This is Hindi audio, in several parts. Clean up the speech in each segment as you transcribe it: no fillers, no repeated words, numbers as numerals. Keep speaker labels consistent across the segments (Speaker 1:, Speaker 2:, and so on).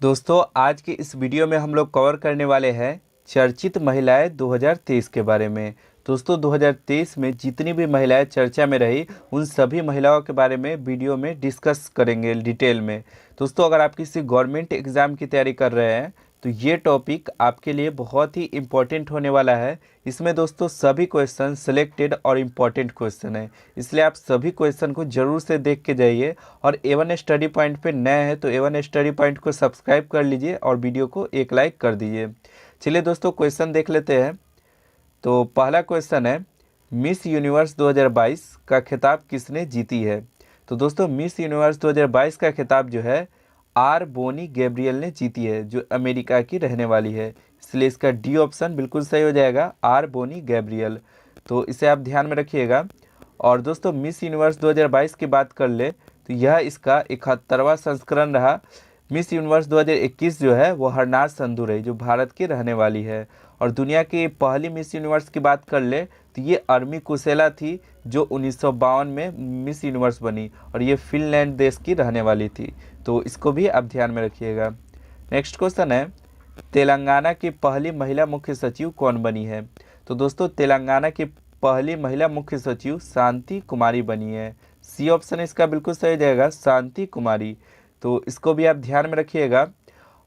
Speaker 1: दोस्तों आज की इस वीडियो में हम लोग कवर करने वाले हैं चर्चित महिलाएं 2023 के बारे में। दोस्तों 2023 में जितनी भी महिलाएं चर्चा में रही उन सभी महिलाओं के बारे में वीडियो में डिस्कस करेंगे डिटेल में। दोस्तों अगर आप किसी गवर्नमेंट एग्ज़ाम की तैयारी कर रहे हैं तो ये टॉपिक आपके लिए बहुत ही इम्पोर्टेंट होने वाला है। इसमें दोस्तों सभी क्वेश्चन सिलेक्टेड और इम्पोर्टेंट क्वेश्चन है, इसलिए आप सभी क्वेश्चन को ज़रूर से देख के जाइए। और A1 स्टडी पॉइंट पे नए हैं तो A1 स्टडी पॉइंट को सब्सक्राइब कर लीजिए और वीडियो को एक लाइक कर दीजिए। चलिए दोस्तों क्वेश्चन देख लेते हैं। तो पहला क्वेश्चन है, मिस यूनिवर्स 2022 का खिताब किसने जीती है? तो दोस्तों मिस यूनिवर्स 2022 का खिताब जो है आर बोनी गैब्रियल ने जीती है, जो अमेरिका की रहने वाली है, इसलिए इसका डी ऑप्शन बिल्कुल सही हो जाएगा, आर बोनी गैब्रियल। तो इसे आप ध्यान में रखिएगा। और दोस्तों मिस यूनिवर्स 2022 की बात कर ले तो यह इसका 71वां संस्करण रहा। मिस यूनिवर्स 2021 जो है वो हरनाज संधू रही, जो भारत की रहने वाली है। और दुनिया की पहली मिस यूनिवर्स की बात कर ले तो ये अर्मी कुसेला थी, जो 1952 में मिस यूनिवर्स बनी, और ये फिनलैंड देश की रहने वाली थी। तो इसको भी आप ध्यान में रखिएगा। नेक्स्ट क्वेश्चन है, तेलंगाना की पहली महिला मुख्य सचिव कौन बनी है? तो दोस्तों तेलंगाना की पहली महिला मुख्य सचिव शांति कुमारी बनी है। सी ऑप्शन इसका बिल्कुल सही जाएगा, शांति कुमारी। तो इसको भी आप ध्यान में रखिएगा।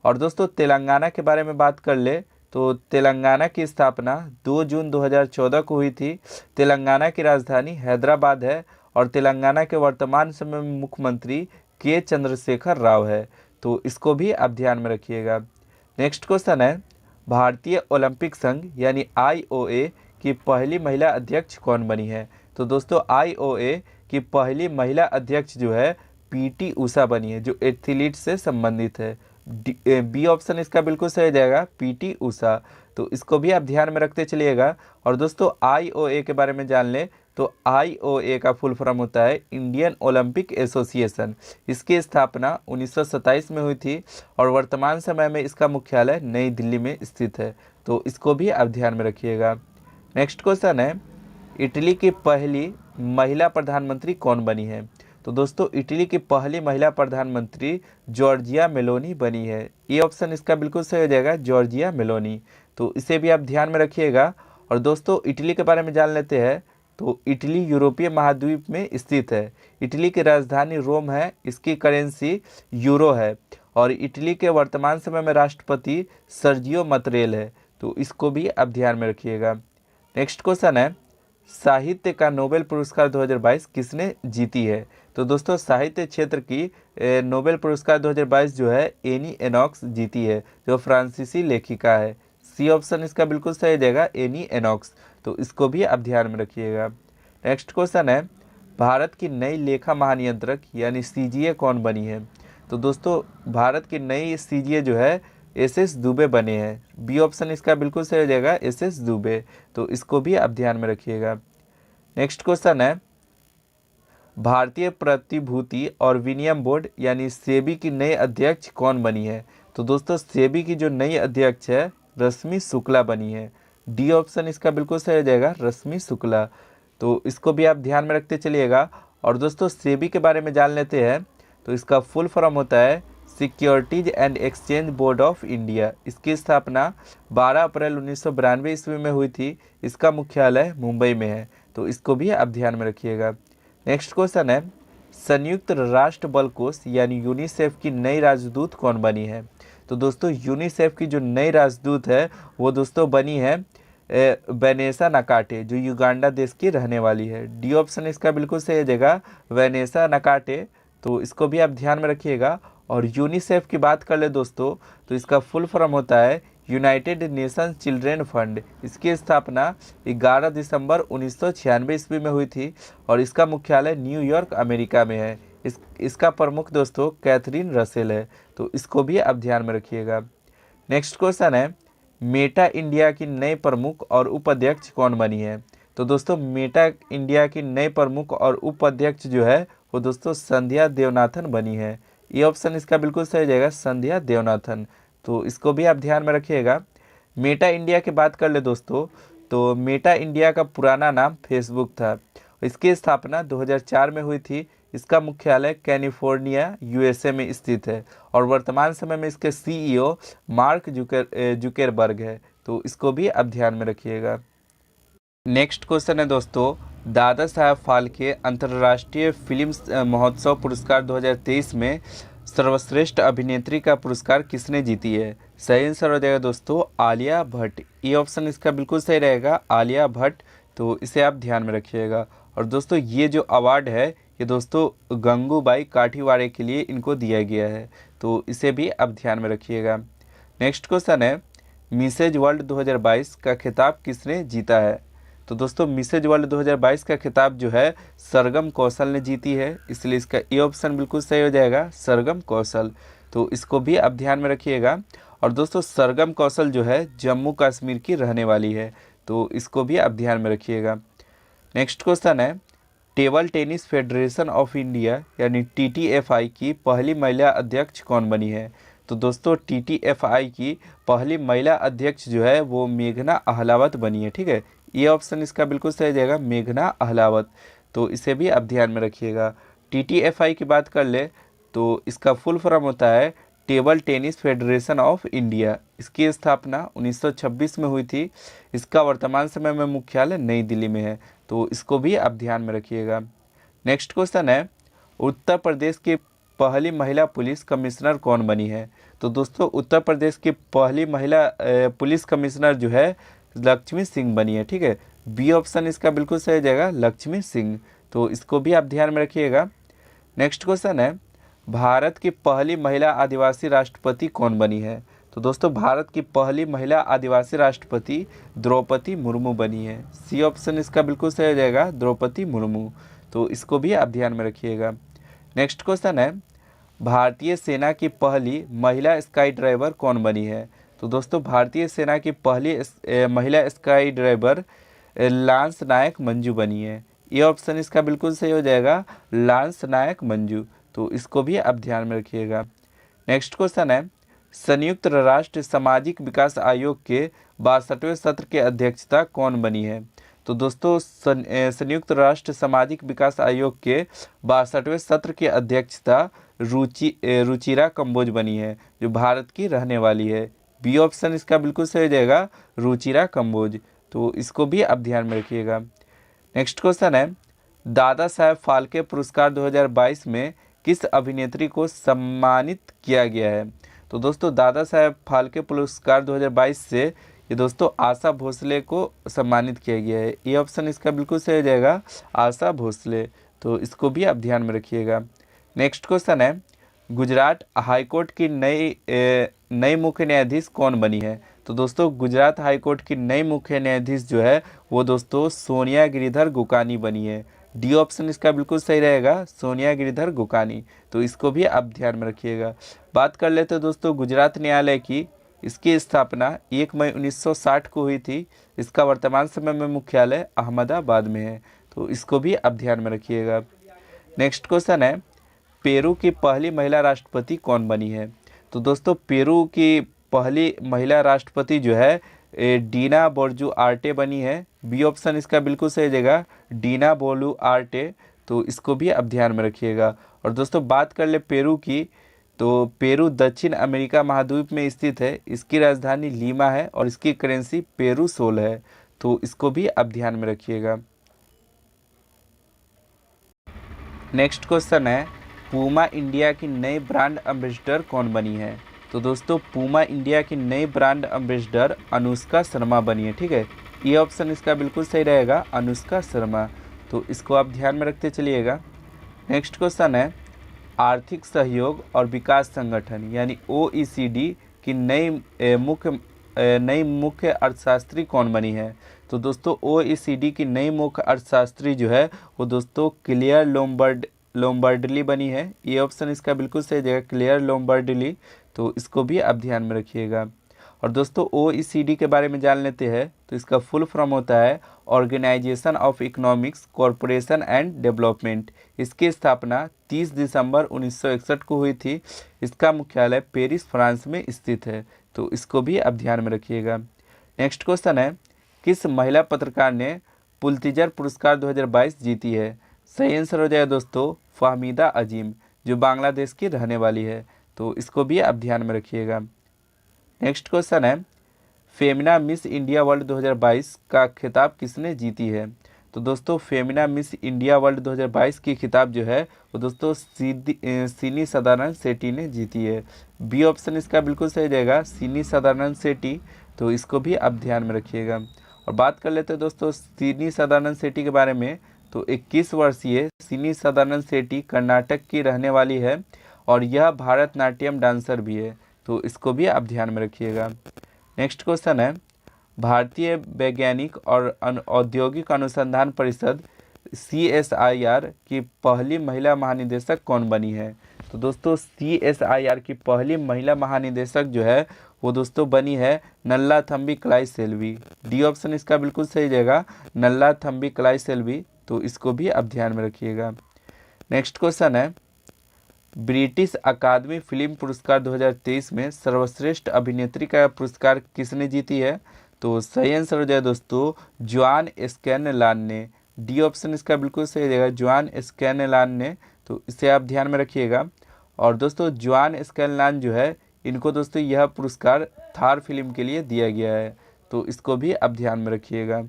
Speaker 1: और दोस्तों तेलंगाना के बारे में बात कर ले तो तेलंगाना की स्थापना 2 जून 2014 को हुई थी। तेलंगाना की राजधानी हैदराबाद है और तेलंगाना के वर्तमान समय में मुख्यमंत्री के चंद्रशेखर राव है। तो इसको भी आप ध्यान में रखिएगा। नेक्स्ट क्वेश्चन है, भारतीय ओलंपिक संघ यानी IOA की पहली महिला अध्यक्ष कौन बनी है? तो दोस्तों IOA की पहली महिला अध्यक्ष जो है PT उषा बनी है, जो एथलीट से संबंधित है। बी ऑप्शन इसका बिल्कुल सही जाएगा, PT उषा। तो इसको भी आप ध्यान में रखते चलिएगा। और दोस्तों IOA के बारे में जान लें तो IOA का फुल फॉर्म होता है इंडियन ओलंपिक एसोसिएशन। इसकी स्थापना 1927 में हुई थी और वर्तमान समय में इसका मुख्यालय नई दिल्ली में स्थित है। तो इसको भी आप ध्यान में रखिएगा। नेक्स्ट क्वेश्चन है, इटली की पहली महिला प्रधानमंत्री कौन बनी है? तो दोस्तों इटली की पहली महिला प्रधानमंत्री जॉर्जिया मेलोनी बनी है। ये ऑप्शन इसका बिल्कुल सही हो जाएगा, जॉर्जिया मेलोनी। तो इसे भी आप ध्यान में रखिएगा। और दोस्तों इटली के बारे में जान लेते हैं। तो इटली यूरोपीय महाद्वीप में स्थित है। इटली की राजधानी रोम है, इसकी करेंसी यूरो है। और इटली के वर्तमान समय में राष्ट्रपति सर्जियो मतरेल है। तो इसको भी आप ध्यान में रखिएगा। नेक्स्ट क्वेश्चन है, साहित्य का नोबेल पुरस्कार 2022 किसने जीती है? तो दोस्तों साहित्य क्षेत्र की नोबेल पुरस्कार 2022 जो है एनी एनॉक्स जीती है, जो फ्रांसीसी लेखिका है। सी ऑप्शन इसका बिल्कुल सही जाएगा, एनी एनॉक्स। तो इसको भी आप ध्यान में रखिएगा। नेक्स्ट क्वेश्चन है, भारत की नई लेखा महानियंत्रक यानी CGA कौन बनी है? तो दोस्तों भारत की नई CGA जो है SS दुबे बने हैं। बी ऑप्शन इसका बिल्कुल सही हो जाएगा, SS दुबे। तो इसको भी आप ध्यान में रखिएगा। नेक्स्ट क्वेश्चन है, भारतीय प्रतिभूति और विनिमय बोर्ड यानी सेबी की नई अध्यक्ष कौन बनी है? तो दोस्तों सेबी की जो नई अध्यक्ष है रश्मि शुक्ला बनी है। डी ऑप्शन इसका बिल्कुल सही हो जाएगा, रश्मि शुक्ला। तो इसको भी आप ध्यान में रखते चलिएगा। और दोस्तों सेबी के बारे में जान लेते हैं। तो इसका फुल फॉर्म होता है securities and exchange board of India. इसकी स्थापना 12 अप्रैल 1992 ईस्वी में हुई थी। इसका मुख्यालय मुंबई में है। तो इसको भी आप ध्यान में रखिएगा। नेक्स्ट क्वेश्चन है, संयुक्त राष्ट्र बल कोष यानी यूनिसेफ की नई राजदूत कौन बनी है? तो दोस्तों यूनिसेफ की जो नई राजदूत है वो दोस्तों बनी है वेनेसा नकाटे, जो युगांडा देश की रहने वाली है। डी ऑप्शन इसका बिल्कुल सही जगह, वेनेसा नकाटे। तो इसको भी आप ध्यान में रखिएगा। और यूनिसेफ की बात कर ले दोस्तों तो इसका फुल फॉर्म होता है यूनाइटेड नेशंस चिल्ड्रेन फंड। इसकी स्थापना 11 दिसंबर 1996 ईस्वी में हुई थी और इसका मुख्यालय न्यूयॉर्क अमेरिका में है। इसका प्रमुख दोस्तों कैथरीन रसेल है। तो इसको भी आप ध्यान में रखिएगा। नेक्स्ट क्वेश्चन है, मेटा इंडिया की नए प्रमुख और उपाध्यक्ष कौन बनी है? तो दोस्तों मेटा इंडिया की नए प्रमुख और उपाध्यक्ष जो है वो दोस्तों संध्या देवनाथन बनी है। ये ऑप्शन इसका बिल्कुल सही जाएगा, संध्या देवनाथन। तो इसको भी आप ध्यान में रखिएगा। मेटा इंडिया की बात कर ले दोस्तों तो मेटा इंडिया का पुराना नाम फेसबुक था। इसकी स्थापना 2004 में हुई थी। इसका मुख्यालय कैलिफोर्निया यूएसए में स्थित है और वर्तमान समय में इसके सीईओ मार्क जुकेरबर्ग है। तो इसको भी आप ध्यान में रखिएगा। नेक्स्ट क्वेश्चन है दोस्तों, दादा साहब फाल्के अंतर्राष्ट्रीय फिल्म महोत्सव पुरस्कार 2023 में सर्वश्रेष्ठ अभिनेत्री का पुरस्कार किसने जीती है? सही आंसर हो जाएगा दोस्तों आलिया भट्ट। ये ऑप्शन इसका बिल्कुल सही रहेगा, आलिया भट्ट। तो इसे आप ध्यान में रखिएगा। और दोस्तों ये जो अवार्ड है ये दोस्तों गंगूबाई काठीवाड़े के लिए इनको दिया गया है। तो इसे भी आप ध्यान में रखिएगा। नेक्स्ट क्वेश्चन है, मिसेज वर्ल्ड 2022 का खिताब किसने जीता है? तो दोस्तों मिसेज वर्ल्ड 2022 का खिताब जो है सरगम कौशल ने जीती है, इसलिए इसका ए ऑप्शन बिल्कुल सही हो जाएगा, सरगम कौशल। तो इसको भी आप ध्यान में रखिएगा। और दोस्तों सरगम कौशल जो है जम्मू कश्मीर की रहने वाली है, तो इसको भी आप ध्यान में रखिएगा। नेक्स्ट क्वेश्चन है, table tennis federation of India यानी TTFI की पहली महिला अध्यक्ष कौन बनी है? तो दोस्तों TTFI की पहली महिला अध्यक्ष जो है वो मेघना अहलावत बनी है। ठीक है, ये ऑप्शन इसका बिल्कुल सही जाएगा, मेघना अहलावत। तो इसे भी आप ध्यान में रखिएगा। TTFI की बात कर ले तो इसका फुल फॉर्म होता है table tennis federation of India. इसकी स्थापना 1926 में हुई थी। इसका वर्तमान समय में मुख्यालय नई दिल्ली में है। तो इसको भी आप ध्यान में रखिएगा। नेक्स्ट क्वेश्चन है, उत्तर प्रदेश की पहली महिला पुलिस कमिश्नर कौन बनी है? तो दोस्तों उत्तर प्रदेश की पहली महिला पुलिस कमिश्नर जो है लक्ष्मी सिंह बनी है। ठीक है, बी ऑप्शन इसका बिल्कुल सही जाएगा, लक्ष्मी सिंह। तो इसको भी आप ध्यान में रखिएगा। नेक्स्ट क्वेश्चन है, भारत की पहली महिला आदिवासी राष्ट्रपति कौन बनी है? तो दोस्तों भारत की पहली महिला आदिवासी राष्ट्रपति द्रौपदी मुर्मू बनी है। सी ऑप्शन इसका बिल्कुल सही हो जाएगा, द्रौपदी मुर्मू। तो इसको भी आप ध्यान में रखिएगा। नेक्स्ट क्वेश्चन है, भारतीय सेना की पहली महिला स्काई ड्राइवर कौन बनी है? तो दोस्तों भारतीय सेना की पहली महिला स्काई ड्राइवर लांस नायक मंजू बनी है। ये ऑप्शन इसका बिल्कुल सही हो जाएगा, लांस नायक मंजू। तो इसको भी आप ध्यान में रखिएगा। नेक्स्ट क्वेश्चन है, संयुक्त राष्ट्र सामाजिक विकास आयोग के 62वें सत्र की अध्यक्षता कौन बनी है? तो दोस्तों संयुक्त राष्ट्र सामाजिक विकास आयोग के 62वें सत्र की अध्यक्षता रुचिरा कंबोज बनी है, जो भारत की रहने वाली है। बी ऑप्शन इसका बिल्कुल सही हो जाएगा, रुचिरा कंबोज। तो इसको भी आप ध्यान में रखिएगा। नेक्स्ट क्वेश्चन है, दादा साहब फाल्के पुरस्कार 2022 में किस अभिनेत्री को सम्मानित किया गया है? तो दोस्तों दादा साहब फाल्के पुरस्कार 2022 से ये दोस्तों आशा भोसले को सम्मानित किया गया है। ये ऑप्शन इसका बिल्कुल सही हो जाएगा, आशा भोसले। तो इसको भी आप ध्यान में रखिएगा। नेक्स्ट क्वेश्चन है, गुजरात हाईकोर्ट की नई मुख्य न्यायाधीश कौन बनी है? तो दोस्तों गुजरात हाईकोर्ट की नई मुख्य न्यायाधीश जो है वो दोस्तों सोनिया गिरिधर गुकानी बनी है। डी ऑप्शन इसका बिल्कुल सही रहेगा, सोनिया गिरिधर गुकानी। तो इसको भी आप ध्यान में रखिएगा। बात कर लेते हैं दोस्तों गुजरात न्यायालय की। इसकी स्थापना 1 मई 1960 को हुई थी। इसका वर्तमान समय में मुख्यालय अहमदाबाद में है। तो इसको भी आप ध्यान में रखिएगा। नेक्स्ट क्वेश्चन है, पेरू की पहली महिला राष्ट्रपति कौन बनी है? तो दोस्तों पेरू की पहली महिला राष्ट्रपति जो है डीना बोर्जू आर्टे बनी है। बी ऑप्शन इसका बिल्कुल सही जगह, डीना बोलू आर्टे। तो इसको भी आप ध्यान में रखिएगा। और दोस्तों बात कर ले पेरू की, तो पेरू दक्षिण अमेरिका महाद्वीप में स्थित है। इसकी राजधानी लीमा है और इसकी करेंसी पेरू सोल है। तो इसको भी आप ध्यान में रखिएगा। नेक्स्ट क्वेश्चन है, पूमा इंडिया की नई ब्रांड एम्बेसडर कौन बनी है? तो दोस्तों पूमा इंडिया की नई ब्रांड एम्बेसडर अनुष्का शर्मा बनी है। ठीक है, ये ऑप्शन इसका बिल्कुल सही रहेगा, अनुष्का शर्मा। तो इसको आप ध्यान में रखते चलिएगा। नेक्स्ट क्वेश्चन है, आर्थिक सहयोग और विकास संगठन यानी OECD की नई मुख्य अर्थशास्त्री कौन बनी है? तो दोस्तों OECD की नई मुख्य अर्थशास्त्री जो है वो दोस्तों क्लेयर लोम्बार्डली बनी है। ये ऑप्शन इसका बिल्कुल सही जगह, क्लेयर लोम्बार्डली। तो इसको भी आप ध्यान में रखिएगा। और दोस्तों OECD के बारे में जान लेते हैं। तो इसका फुल फॉर्म होता है organisation of economics corporation and development. इसकी स्थापना 30 दिसंबर 1961 को हुई थी। इसका मुख्यालय पेरिस फ्रांस में स्थित है। तो इसको भी आप ध्यान में रखिएगा। नेक्स्ट क्वेश्चन है, किस महिला पत्रकार ने पुलित्जर पुरस्कार 2022 जीती है? सही आंसर हो जाएगा दोस्तों फ़हमीदा अजीम, जो बांग्लादेश की रहने वाली है। तो इसको भी आप ध्यान में रखिएगा। नेक्स्ट क्वेश्चन है, फेमिना मिस इंडिया वर्ल्ड 2022 का खिताब किसने जीती है? तो दोस्तों फेमिना मिस इंडिया वर्ल्ड 2022 की खिताब जो है वो दोस्तों सीनी सदानंद सेठी ने जीती है। बी ऑप्शन इसका बिल्कुल सही जाएगा, सीनी सदानंद सेठी। तो इसको भी आप ध्यान में रखिएगा। और बात कर लेते हैं दोस्तों सीनी सदानंद सेठी के बारे में। तो 21 वर्षीय सीनी सदानंद सेठी कर्नाटक की रहने वाली है और यह भारतनाट्यम डांसर भी है। तो इसको भी आप ध्यान में रखिएगा। नेक्स्ट क्वेश्चन है, भारतीय वैज्ञानिक और औद्योगिक अनुसंधान परिषद CSIR की पहली महिला महानिदेशक कौन बनी है? तो दोस्तों CSIR की पहली महिला महानिदेशक जो है वो दोस्तों बनी है नल्ला थम्बी कलाई सेल्वी। डी ऑप्शन इसका बिल्कुल सही जाएगा, नल्ला थम्बी कलाई सेल्वी। तो इसको भी आप ध्यान में रखिएगा। नेक्स्ट क्वेश्चन है, ब्रिटिश अकादमी फिल्म पुरस्कार 2023 में सर्वश्रेष्ठ अभिनेत्री का पुरस्कार किसने जीती है? तो सही आंसर हो जाए दोस्तों जॉन स्कैनलान ने। डी ऑप्शन इसका बिल्कुल सही रहेगा, जॉन स्कैनलान ने। तो इसे आप ध्यान में रखिएगा। और दोस्तों जॉन स्कैनलान जो है इनको दोस्तों यह पुरस्कार थार फिल्म के लिए दिया गया है। तो इसको भी आप ध्यान में रखिएगा।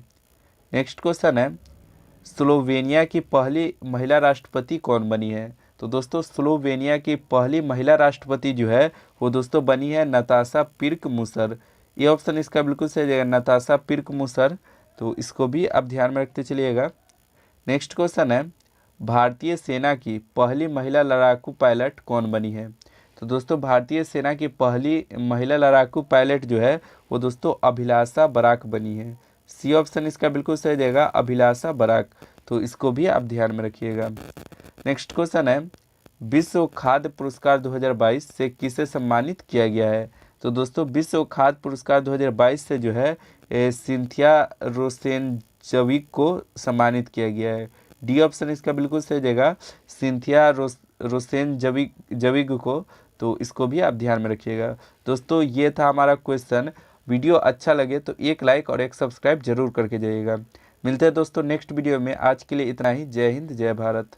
Speaker 1: नेक्स्ट क्वेश्चन है, स्लोवेनिया की पहली महिला राष्ट्रपति कौन बनी है? तो दोस्तों स्लोवेनिया की पहली महिला राष्ट्रपति जो है वो दोस्तों बनी है नताशा पिर्क मुसर। ये ऑप्शन इसका बिल्कुल सही जाएगा, नताशा पिर्क मुसर। तो इसको भी आप ध्यान में रखते चलिएगा। नेक्स्ट क्वेश्चन है, भारतीय सेना की पहली महिला लड़ाकू पायलट कौन बनी है? तो दोस्तों भारतीय सेना की पहली महिला लड़ाकू पायलट जो है वो दोस्तों अभिलाषा बराक बनी है। सी ऑप्शन इसका बिल्कुल सही जाएगा, अभिलाषा बराक। तो इसको भी आप ध्यान में रखिएगा। नेक्स्ट क्वेश्चन है, विश्व खाद्य पुरस्कार 2022 से किसे सम्मानित किया गया है? तो दोस्तों विश्व खाद्य पुरस्कार 2022 से जो है सिंथिया रोसेनजविक को सम्मानित किया गया है। डी ऑप्शन इसका बिल्कुल सही जाएगा, सिंथिया रोसेनजविक को। तो इसको भी आप ध्यान में रखिएगा। दोस्तों ये था हमारा क्वेश्चन। वीडियो अच्छा लगे तो एक लाइक और एक सब्सक्राइब जरूर करके जाइएगा। मिलते हैं दोस्तों नेक्स्ट वीडियो में। आज के लिए इतना ही। जय हिंद, जय भारत।